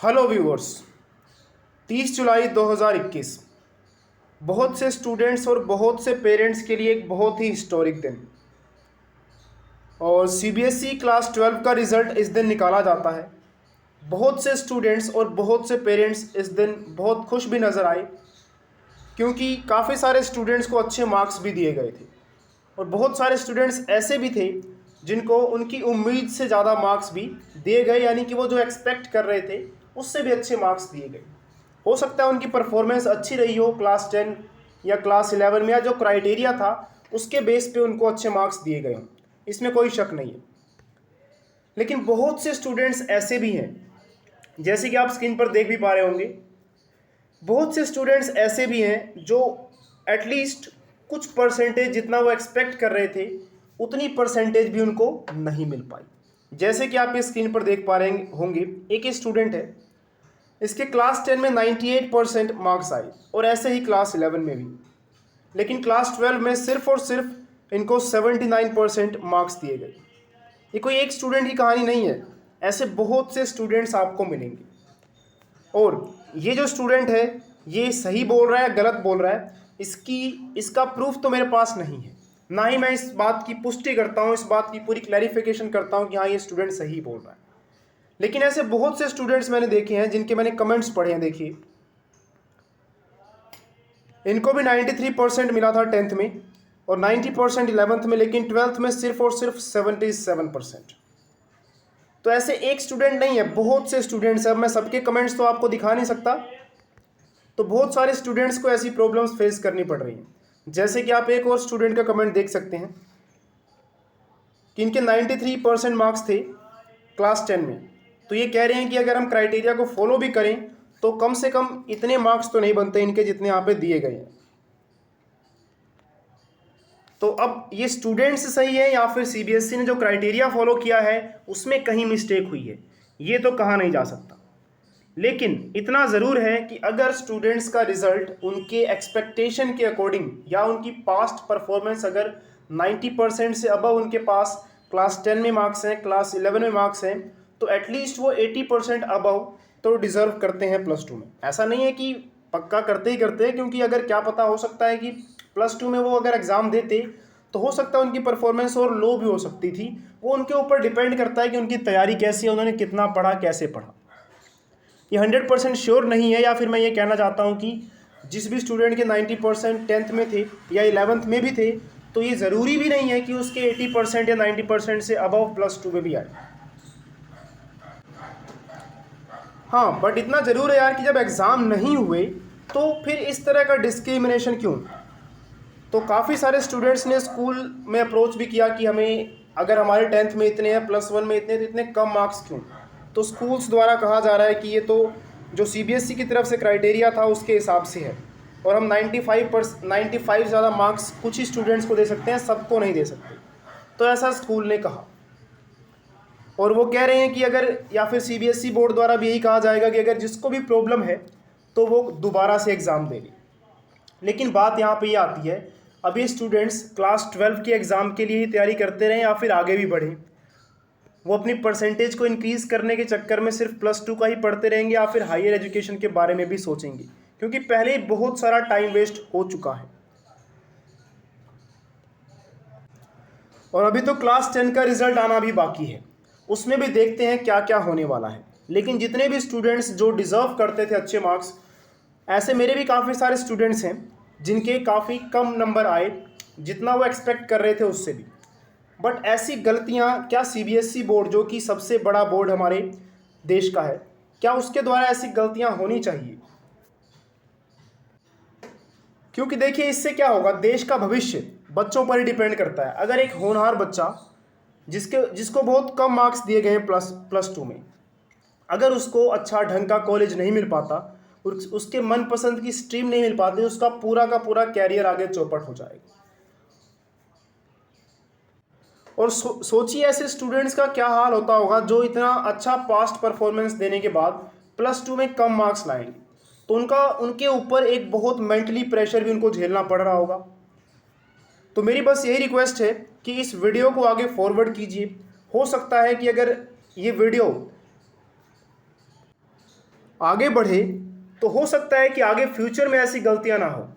Hello viewers. 30 जुलाई 2021 बहुत से students और बहुत से पेरेंट्स के लिए एक बहुत ही हिस्टोरिक दिन और सीबीएसई क्लास 12 का रिज़ल्ट इस दिन निकाला जाता है। बहुत से स्टूडेंट्स और बहुत से पेरेंट्स इस दिन बहुत खुश भी नज़र आए क्योंकि काफ़ी सारे स्टूडेंट्स को अच्छे मार्क्स भी दिए गए थे और बहुत सारे स्टूडेंट्स ऐसे भी थे जिनको उनकी उम्मीद से ज़्यादा मार्क्स भी दिए गए, यानी कि वो जो एक्सपेक्ट कर रहे थे उससे भी अच्छे मार्क्स दिए गए। हो सकता है उनकी परफॉर्मेंस अच्छी रही हो क्लास 10 या क्लास 11 में, या जो क्राइटेरिया था उसके बेस पे उनको अच्छे मार्क्स दिए गए हों, इसमें कोई शक नहीं है। लेकिन बहुत से स्टूडेंट्स ऐसे भी हैं, जैसे कि आप स्क्रीन पर देख भी पा रहे होंगे, बहुत से स्टूडेंट्स ऐसे भी हैं जो एटलीस्ट कुछ परसेंटेज जितना वो एक्सपेक्ट कर रहे थे उतनी परसेंटेज भी उनको नहीं मिल पाई। जैसे कि आप इस स्क्रीन पर देख पा रहे होंगे, एक स्टूडेंट है, इसके क्लास 10 में 98% मार्क्स आए और ऐसे ही क्लास 11 में भी, लेकिन क्लास 12 में सिर्फ और सिर्फ इनको 79% मार्क्स दिए गए। ये कोई एक स्टूडेंट की कहानी नहीं है, ऐसे बहुत से स्टूडेंट्स आपको मिलेंगे। और ये जो स्टूडेंट है ये सही बोल रहा है या गलत बोल रहा है, इसका प्रूफ तो मेरे पास नहीं है, ना ही मैं इस बात की पुष्टि करता हूँ, इस बात की पूरी क्लैरिफिकेशन करता हूँ कि हाँ ये स्टूडेंट सही बोल रहा है। लेकिन ऐसे बहुत से स्टूडेंट्स मैंने देखे हैं जिनके मैंने कमेंट्स पढ़े हैं। देखिए, इनको भी 93% मिला था 10th में और 90% 11th में, लेकिन 12th में सिर्फ और सिर्फ 77%। तो ऐसे एक स्टूडेंट नहीं है, बहुत से स्टूडेंट्स हैं। अब मैं सबके कमेंट्स तो आपको दिखा नहीं सकता, तो बहुत सारे स्टूडेंट्स को ऐसी प्रॉब्लम्स फेस करनी पड़ रही हैं। जैसे कि आप एक और स्टूडेंट का कमेंट देख सकते हैं कि इनके 93% मार्क्स थे क्लास 10 में, तो ये कह रहे हैं कि अगर हम क्राइटेरिया को फॉलो भी करें तो कम से कम इतने मार्क्स तो नहीं बनते इनके जितने यहाँ पे दिए गए हैं। तो अब ये स्टूडेंट्स सही है या फिर सीबीएसई ने जो क्राइटेरिया फॉलो किया है उसमें कहीं मिस्टेक हुई है, ये तो कहा नहीं जा सकता। लेकिन इतना ज़रूर है कि अगर स्टूडेंट्स का रिजल्ट उनके एक्सपेक्टेशन के अकॉर्डिंग या उनकी पास्ट परफॉर्मेंस अगर 90% से अबव उनके पास क्लास 10 में मार्क्स हैं, क्लास 11 में मार्क्स हैं, तो एटलीस्ट वो 80% अबव तो डिज़र्व करते हैं +2 में। ऐसा नहीं है कि पक्का करते ही करते हैं, क्योंकि अगर क्या पता, हो सकता है कि +2 में वो अगर एग्ज़ाम देते तो हो सकता है उनकी परफॉर्मेंस और लो भी हो सकती थी। वो उनके ऊपर डिपेंड करता है कि उनकी तैयारी कैसी है, उन्होंने कितना पढ़ा, कैसे पढ़ा। ये 100% श्योर नहीं है, या फिर मैं ये कहना चाहता हूँ कि जिस भी स्टूडेंट के 90% 10th में थे या 11th में भी थे, तो ये ज़रूरी भी नहीं है कि उसके 80% या 90% से अबव +2 में भी आए। हाँ, बट इतना ज़रूर है यार कि जब एग्ज़ाम नहीं हुए तो फिर इस तरह का डिस्क्रिमिनेशन क्यों? तो काफ़ी सारे स्टूडेंट्स ने स्कूल में अप्रोच भी किया कि हमें, अगर हमारे 10th में इतने हैं, +1 में इतने, तो इतने कम मार्क्स क्यों? तो स्कूल्स द्वारा कहा जा रहा है कि ये तो जो सीबीएसई की तरफ से क्राइटेरिया था उसके हिसाब से है, और हम 95 ज़्यादा मार्क्स कुछ ही स्टूडेंट्स को दे सकते हैं, सबको नहीं दे सकते। तो ऐसा स्कूल ने कहा, और वो कह रहे हैं कि अगर, या फिर सीबीएसई बोर्ड द्वारा भी यही कहा जाएगा कि अगर जिसको भी प्रॉब्लम है तो वो दोबारा से एग्ज़ाम दे ले। लेकिन बात यहाँ पे ये आती है, अभी स्टूडेंट्स क्लास 12 के एग्ज़ाम के लिए ही तैयारी करते रहें या फिर आगे भी बढ़ें? वो अपनी परसेंटेज को इंक्रीज़ करने के चक्कर में सिर्फ +2 का ही पढ़ते रहेंगे या फिर हायर एजुकेशन के बारे में भी सोचेंगे? क्योंकि पहले ही बहुत सारा टाइम वेस्ट हो चुका है। और अभी तो क्लास 10 का रिज़ल्ट आना भी बाकी है, उसमें भी देखते हैं क्या क्या होने वाला है। लेकिन जितने भी स्टूडेंट्स जो डिज़र्व करते थे अच्छे मार्क्स, ऐसे मेरे भी काफ़ी सारे स्टूडेंट्स हैं जिनके काफ़ी कम नंबर आए, जितना वो एक्सपेक्ट कर रहे थे उससे भी। बट ऐसी गलतियां क्या सीबीएसई बोर्ड, जो कि सबसे बड़ा बोर्ड हमारे देश का है, क्या उसके द्वारा ऐसी गलतियां होनी चाहिए? क्योंकि देखिए, इससे क्या होगा, देश का भविष्य बच्चों पर ही डिपेंड करता है। अगर एक होनहार बच्चा जिसको बहुत कम मार्क्स दिए गए हैं +2 में, अगर उसको अच्छा ढंग का कॉलेज नहीं मिल पाता, उसके मनपसंद की स्ट्रीम नहीं मिल पाती, उसका पूरा का पूरा कैरियर आगे चौपट हो जाएगा। और सोचिए ऐसे स्टूडेंट्स का क्या हाल होता होगा जो इतना अच्छा पास्ट परफॉर्मेंस देने के बाद +2 में कम मार्क्स लाएंगे, तो उनके ऊपर एक बहुत मेंटली प्रेशर भी उनको झेलना पड़ रहा होगा। तो मेरी बस यही रिक्वेस्ट है कि इस वीडियो को आगे फॉरवर्ड कीजिए। हो सकता है कि अगर ये वीडियो आगे बढ़े तो हो सकता है कि आगे फ्यूचर में ऐसी गलतियां ना हो।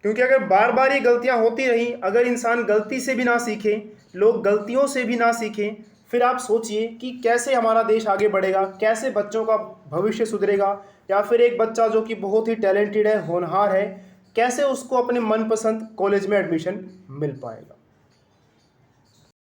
क्योंकि अगर बार बार ये गलतियां होती रहीं, अगर इंसान गलती से भी ना सीखे, लोग गलतियों से भी ना सीखें, फिर आप सोचिए कि कैसे हमारा देश आगे बढ़ेगा, कैसे बच्चों का भविष्य सुधरेगा, या फिर एक बच्चा जो कि बहुत ही टैलेंटेड है, होनहार है, कैसे उसको अपने मनपसंद कॉलेज में एडमिशन मिल पाएगा।